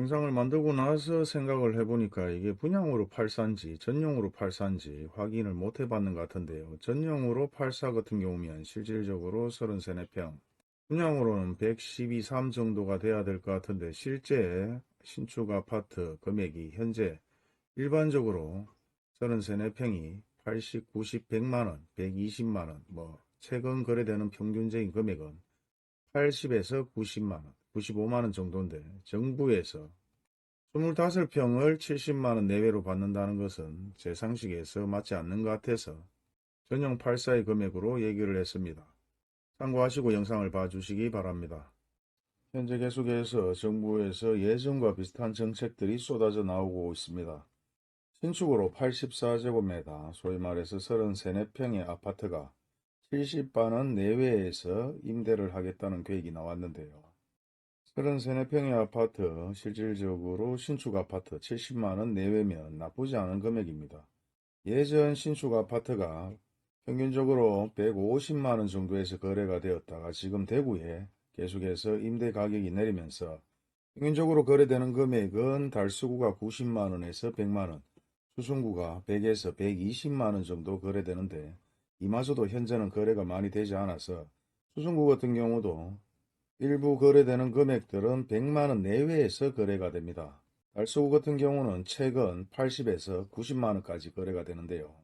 영상을 만들고 나서 생각을 해보니까 이게 분양으로 팔산지 전용으로 팔산지 확인을 못 해봤는 것 같은데요. 전용으로 팔사 같은 경우면 실질적으로 33평, 분양으로는 112, 3 정도가 돼야 될 것 같은데 실제 신축 아파트 금액이 현재 일반적으로 33평이 80, 90, 100만원, 120만원, 최근 거래되는 평균적인 금액은 80에서 90만원, 95만원 정도인데 정부에서 25평을 70만원 내외로 받는다는 것은 제 상식에서 맞지 않는 것 같아서 전용 84의 금액으로 얘기를 했습니다. 참고하시고 영상을 봐주시기 바랍니다. 현재 계속해서 정부에서 예전과 비슷한 정책들이 쏟아져 나오고 있습니다. 신축으로 84제곱미터, 소위 말해서 33평의 아파트가 70만원 내외에서 임대를 하겠다는 계획이 나왔는데요. 33평의 아파트, 실질적으로 신축 아파트 70만원 내외면 나쁘지 않은 금액입니다. 예전 신축 아파트가 평균적으로 150만원 정도에서 거래가 되었다가 지금 대구에 계속해서 임대 가격이 내리면서 평균적으로 거래되는 금액은 달수구가 90만원에서 100만원, 수승구가 100에서 120만원 정도 거래되는데 이마저도 현재는 거래가 많이 되지 않아서 수승구 같은 경우도 일부 거래되는 금액들은 100만원 내외에서 거래가 됩니다. 달서구 같은 경우는 최근 80에서 90만원까지 거래가 되는데요.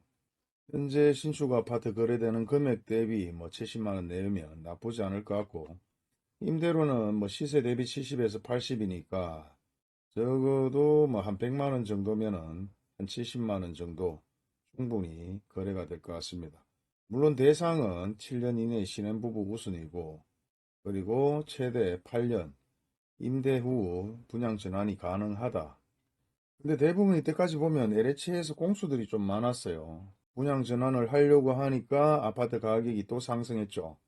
현재 신축 아파트 거래되는 금액 대비 70만원 내외면 나쁘지 않을 것 같고, 임대료는 시세 대비 70에서 80이니까 적어도 한 100만원 정도면은 한 70만원 정도 충분히 거래가 될 것 같습니다. 물론 대상은 7년 이내 신혼부부 우선이고, 그리고 최대 8년 임대 후 분양 전환이 가능하다. 근데 대부분 이때까지 보면 LH에서 공수들이 좀 많았어요. 분양 전환을 하려고 하니까 아파트 가격이 또 상승했죠.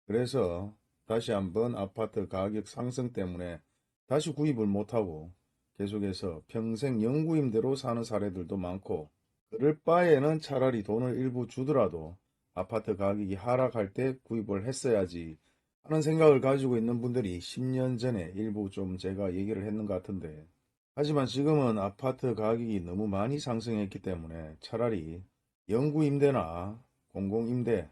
그래서 다시 한번 아파트 가격 상승 때문에 다시 구입을 못하고 계속해서 평생 영구임대로 사는 사례들도 많고, 그럴 바에는 차라리 돈을 일부 주더라도 아파트 가격이 하락할 때 구입을 했어야지 하는 생각을 가지고 있는 분들이 10년 전에 일부 좀 제가 얘기를 했는 것 같은데, 하지만 지금은 아파트 가격이 너무 많이 상승했기 때문에 차라리 영구임대나 공공임대,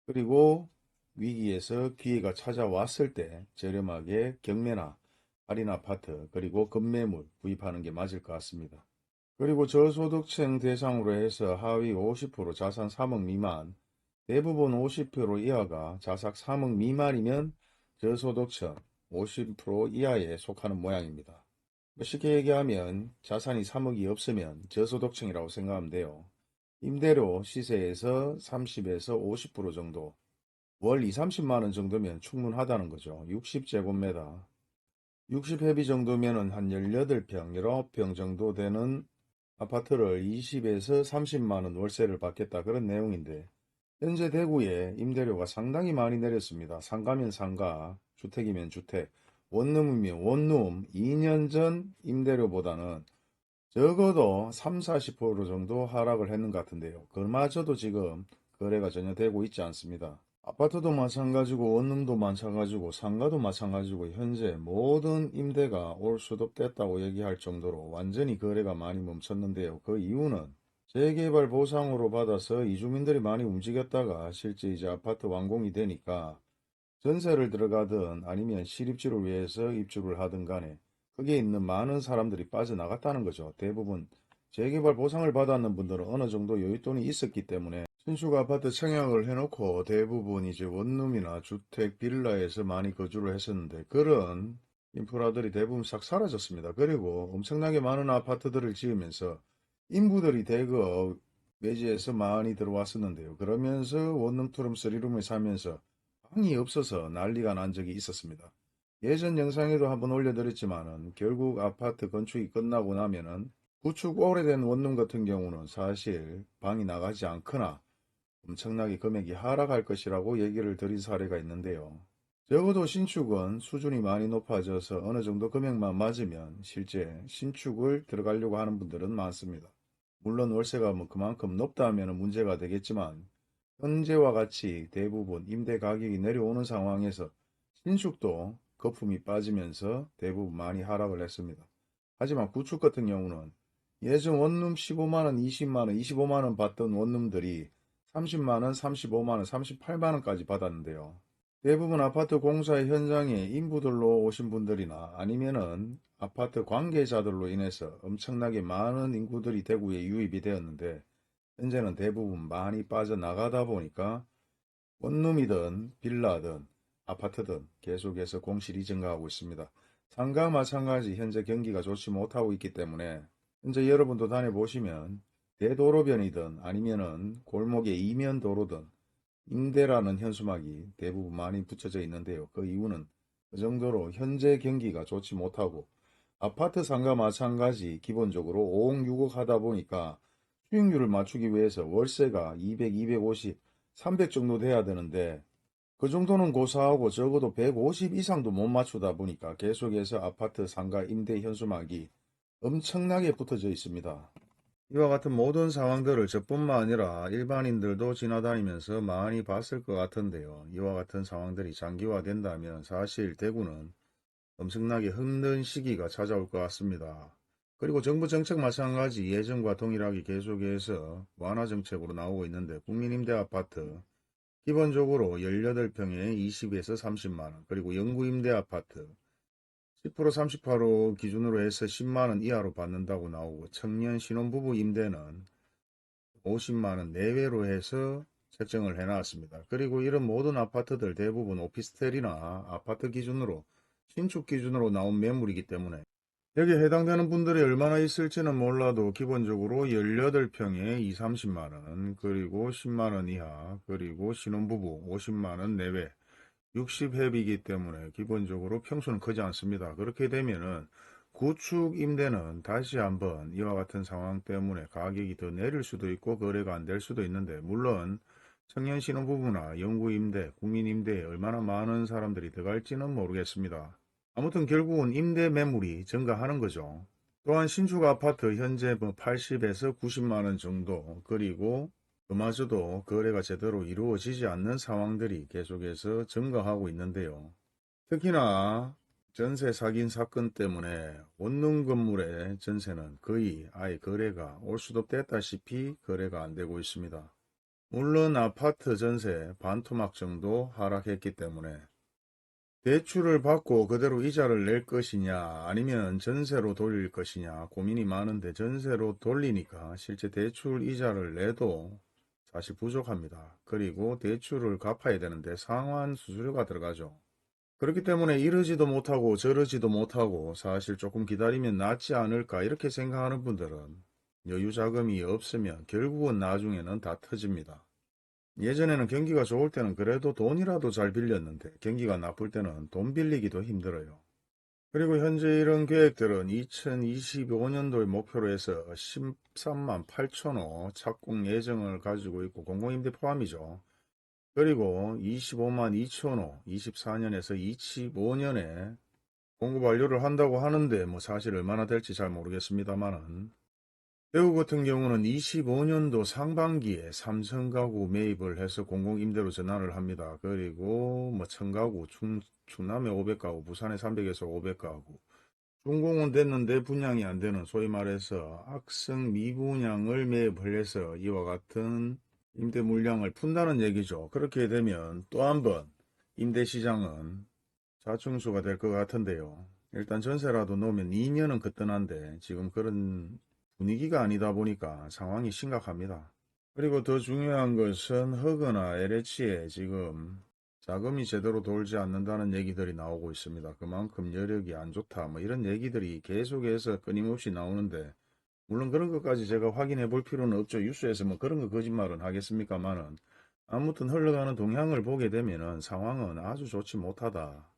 그리고 위기에서 기회가 찾아왔을 때 저렴하게 경매나 할인 아파트 그리고 급매물 구입하는 게 맞을 것 같습니다. 그리고 저소득층 대상으로 해서 하위 50% 자산 3억 미만, 대부분 50% 이하가 자산 3억 미만이면 저소득층 50% 이하에 속하는 모양입니다. 쉽게 얘기하면 자산이 3억이 없으면 저소득층이라고 생각하면 돼요. 임대료 시세에서 30에서 50% 정도, 월 2, 30만원 정도면 충분하다는 거죠. 60제곱미터, 60회비 정도면은 한 18평, 19평 정도 되는 아파트를 20에서 30만원 월세를 받겠다, 그런 내용인데, 현재 대구에 임대료가 상당히 많이 내렸습니다. 상가면 상가, 주택이면 주택, 원룸이면 원룸, 2년 전 임대료보다는 적어도 3, 40% 정도 하락을 했는 것 같은데요. 그마저도 지금 거래가 전혀 되고 있지 않습니다. 아파트도 마찬가지고 원룸도 마찬가지고 상가도 마찬가지고 현재 모든 임대가 올 수도 됐다고 얘기할 정도로 완전히 거래가 많이 멈췄는데요. 그 이유는 재개발 보상으로 받아서 이주민들이 많이 움직였다가 실제 이제 아파트 완공이 되니까 전세를 들어가든 아니면 실입주를 위해서 입주를 하든 간에 거기에 있는 많은 사람들이 빠져나갔다는 거죠. 대부분 재개발 보상을 받았는 분들은 어느 정도 여윳돈이 있었기 때문에 신축 아파트 청약을 해놓고 대부분 이제 원룸이나 주택, 빌라에서 많이 거주를 했었는데 그런 인프라들이 대부분 싹 사라졌습니다. 그리고 엄청나게 많은 아파트들을 지으면서 인구들이 대거 외지에서 많이 들어왔었는데요. 그러면서 원룸, 투룸, 쓰리룸을 사면서 방이 없어서 난리가 난 적이 있었습니다. 예전 영상에도 한번 올려드렸지만은 결국 아파트 건축이 끝나고 나면은 구축 오래된 원룸 같은 경우는 사실 방이 나가지 않거나 엄청나게 금액이 하락할 것이라고 얘기를 드린 사례가 있는데요. 적어도 신축은 수준이 많이 높아져서 어느 정도 금액만 맞으면 실제 신축을 들어가려고 하는 분들은 많습니다. 물론 월세가 그만큼 높다 하면 문제가 되겠지만 현재와 같이 대부분 임대 가격이 내려오는 상황에서 신축도 거품이 빠지면서 대부분 많이 하락을 했습니다. 하지만 구축 같은 경우는 예전 원룸 15만원, 20만원, 25만원 받던 원룸들이 30만원, 35만원, 38만원까지 받았는데요. 대부분 아파트 공사 현장에 인부들로 오신 분들이나 아니면은 아파트 관계자들로 인해서 엄청나게 많은 인구들이 대구에 유입이 되었는데, 현재는 대부분 많이 빠져나가다 보니까 원룸이든 빌라든 아파트든 계속해서 공실이 증가하고 있습니다. 상가 마찬가지 현재 경기가 좋지 못하고 있기 때문에 현재 여러분도 다녀보시면 대도로변이든 아니면은 골목의 이면 도로든 임대라는 현수막이 대부분 많이 붙여져 있는데요. 그 이유는 그 정도로 현재 경기가 좋지 못하고, 아파트 상가 마찬가지 기본적으로 5억 6억 하다 보니까 수익률을 맞추기 위해서 월세가 200, 250, 300 정도 돼야 되는데, 그 정도는 고사하고 적어도 150 이상도 못 맞추다 보니까 계속해서 아파트 상가 임대 현수막이 엄청나게 붙어져 있습니다. 이와 같은 모든 상황들을 저뿐만 아니라 일반인들도 지나다니면서 많이 봤을 것 같은데요. 이와 같은 상황들이 장기화된다면 사실 대구는 엄청나게 힘든 시기가 찾아올 것 같습니다. 그리고 정부 정책 마찬가지 예전과 동일하게 계속해서 완화 정책으로 나오고 있는데, 국민임대아파트 기본적으로 18평에 20에서 30만원, 그리고 영구임대아파트 10% 38호 기준으로 해서 10만원 이하로 받는다고 나오고, 청년 신혼부부 임대는 50만원 내외로 해서 책정을 해놨습니다. 그리고 이런 모든 아파트들 대부분 오피스텔이나 아파트 기준으로 신축 기준으로 나온 매물이기 때문에 여기에 해당되는 분들이 얼마나 있을지는 몰라도 기본적으로 18평에 2, 30만원, 그리고 10만원 이하, 그리고 신혼부부 50만원 내외 60회비이기 때문에 기본적으로 평수는 크지 않습니다. 그렇게 되면은 구축 임대는 다시 한번 이와 같은 상황 때문에 가격이 더 내릴 수도 있고 거래가 안 될 수도 있는데, 물론 청년 신혼부부나 영구 임대, 국민 임대에 얼마나 많은 사람들이 들어갈지는 모르겠습니다. 아무튼 결국은 임대 매물이 증가하는 거죠. 또한 신축 아파트 현재 뭐 80에서 90만원 정도, 그리고 그마저도 거래가 제대로 이루어지지 않는 상황들이 계속해서 증가하고 있는데요. 특히나 전세 사긴 사건 때문에 원룸 건물의 전세는 거의 아예 거래가 올 수도 없다시피 거래가 안 되고 있습니다. 물론 아파트 전세 반토막 정도 하락했기 때문에 대출을 받고 그대로 이자를 낼 것이냐 아니면 전세로 돌릴 것이냐 고민이 많은데, 전세로 돌리니까 실제 대출 이자를 내도 사실 부족합니다. 그리고 대출을 갚아야 되는데 상환 수수료가 들어가죠. 그렇기 때문에 이러지도 못하고 저러지도 못하고 사실 조금 기다리면 낫지 않을까 이렇게 생각하는 분들은 여유 자금이 없으면 결국은 나중에는 다 터집니다. 예전에는 경기가 좋을 때는 그래도 돈이라도 잘 빌렸는데 경기가 나쁠 때는 돈 빌리기도 힘들어요. 그리고 현재 이런 계획들은 2025년도의 목표로 해서 13만 8천호 착공 예정을 가지고 있고, 공공임대 포함이죠. 그리고 25만 2천호 24년에서 25년에 공급 완료를 한다고 하는데, 뭐 사실 얼마나 될지 잘 모르겠습니다만은, 대구 같은 경우는 25년도 상반기에 3천 가구 매입을 해서 공공임대로 전환을 합니다. 그리고 뭐 천가구, 충남에 500가구, 부산에 300에서 500가구, 준공은 됐는데 분양이 안 되는, 소위 말해서 악성 미분양을 매입을 해서 이와 같은 임대 물량을 푼다는 얘기죠. 그렇게 되면 또 한 번 임대시장은 자충수가 될 것 같은데요. 일단 전세라도 놓으면 2년은 거뜬한데 지금 그런 분위기가 아니다 보니까 상황이 심각합니다. 그리고 더 중요한 것은 허그나 LH에 지금 자금이 제대로 돌지 않는다는 얘기들이 나오고 있습니다. 그만큼 여력이 안 좋다, 뭐 이런 얘기들이 계속해서 끊임없이 나오는데, 물론 그런 것까지 제가 확인해 볼 필요는 없죠. 뉴스에서 뭐 그런 거 거짓말은 하겠습니까만은, 아무튼 흘러가는 동향을 보게 되면은 상황은 아주 좋지 못하다.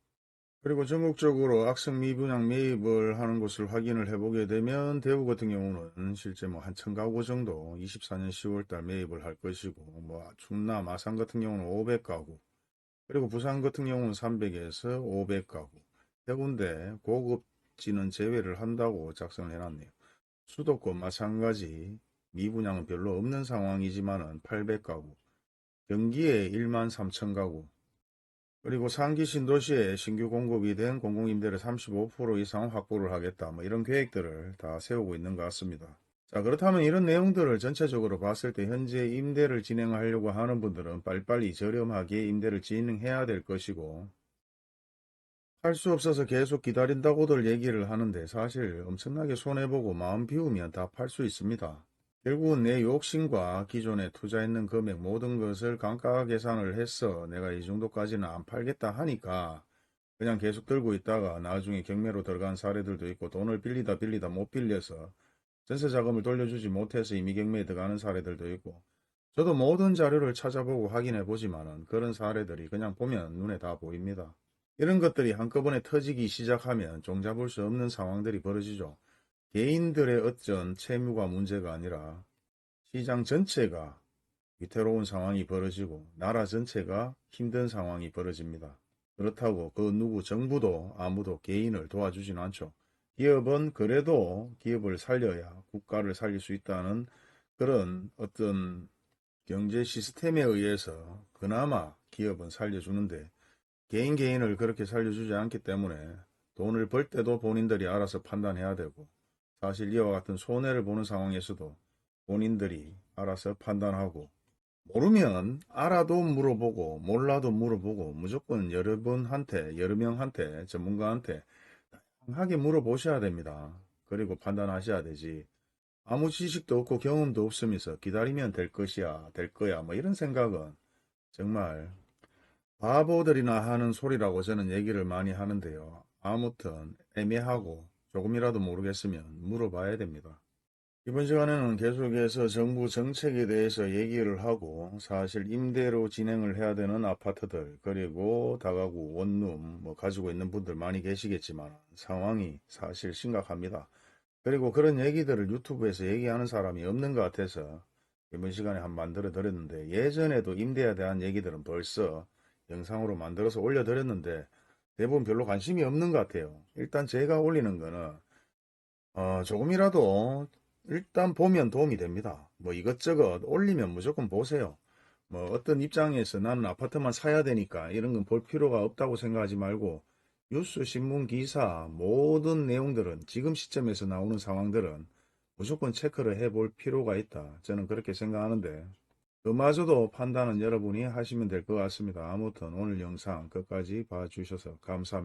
그리고 전국적으로 악성 미분양 매입을 하는 것을 확인을 해보게 되면 대구 같은 경우는 실제 뭐 한 1000가구 정도 24년 10월달 매입을 할 것이고, 뭐 충남 아산 같은 경우는 500가구, 그리고 부산 같은 경우는 300에서 500가구, 세 군데 고급지는 제외를 한다고 작성을 해놨네요. 수도권 마찬가지 미분양은 별로 없는 상황이지만은 800가구, 경기에 1만 3천 가구, 그리고 상기 신도시에 신규 공급이 된 공공임대를 35% 이상 확보를 하겠다. 뭐 이런 계획들을 다 세우고 있는 것 같습니다. 자, 그렇다면 이런 내용들을 전체적으로 봤을 때 현재 임대를 진행하려고 하는 분들은 빨리빨리 저렴하게 임대를 진행해야 될 것이고, 할 수 없어서 계속 기다린다고들 얘기를 하는데 사실 엄청나게 손해보고 마음 비우면 다 팔 수 있습니다. 결국은 내 욕심과 기존에 투자했는 금액 모든 것을 감가 계산을 해서 내가 이 정도까지는 안 팔겠다 하니까 그냥 계속 들고 있다가 나중에 경매로 들어간 사례들도 있고, 돈을 빌리다 못 빌려서 전세 자금을 돌려주지 못해서 임의 경매에 들어가는 사례들도 있고, 저도 모든 자료를 찾아보고 확인해 보지만은 그런 사례들이 그냥 보면 눈에 다 보입니다. 이런 것들이 한꺼번에 터지기 시작하면 종잡을 수 없는 상황들이 벌어지죠. 개인들의 어떤 채무가 문제가 아니라 시장 전체가 위태로운 상황이 벌어지고 나라 전체가 힘든 상황이 벌어집니다. 그렇다고 그 누구 정부도 아무도 개인을 도와주진 않죠. 기업은 그래도 기업을 살려야 국가를 살릴 수 있다는 그런 어떤 경제 시스템에 의해서 그나마 기업은 살려주는데, 개인을 그렇게 살려주지 않기 때문에 돈을 벌 때도 본인들이 알아서 판단해야 되고, 사실 이와 같은 손해를 보는 상황에서도 본인들이 알아서 판단하고, 모르면 알아도 물어보고 몰라도 물어보고 무조건 여러 명한테 전문가한테 다양하게 물어보셔야 됩니다. 그리고 판단하셔야 되지. 아무 지식도 없고 경험도 없으면서 기다리면 될 것이야, 될 거야, 뭐 이런 생각은 정말 바보들이나 하는 소리라고 저는 얘기를 많이 하는데요. 아무튼 애매하고 조금이라도 모르겠으면 물어봐야 됩니다. 이번 시간에는 계속해서 정부 정책에 대해서 얘기를 하고, 사실 임대로 진행을 해야 되는 아파트들, 그리고 다가구 원룸 뭐 가지고 있는 분들 많이 계시겠지만 상황이 사실 심각합니다. 그리고 그런 얘기들을 유튜브에서 얘기하는 사람이 없는 것 같아서 이번 시간에 한번 만들어 드렸는데, 예전에도 임대에 대한 얘기들은 벌써 영상으로 만들어서 올려드렸는데 대부분 별로 관심이 없는 것 같아요. 일단 제가 올리는 거는 조금이라도 일단 보면 도움이 됩니다. 뭐 이것저것 올리면 무조건 보세요. 뭐 어떤 입장에서 나는 아파트만 사야 되니까 이런 건 볼 필요가 없다고 생각하지 말고, 뉴스, 신문, 기사 모든 내용들은 지금 시점에서 나오는 상황들은 무조건 체크를 해볼 필요가 있다. 저는 그렇게 생각하는데, 그마저도 판단은 여러분이 하시면 될 것 같습니다. 아무튼 오늘 영상 끝까지 봐주셔서 감사합니다.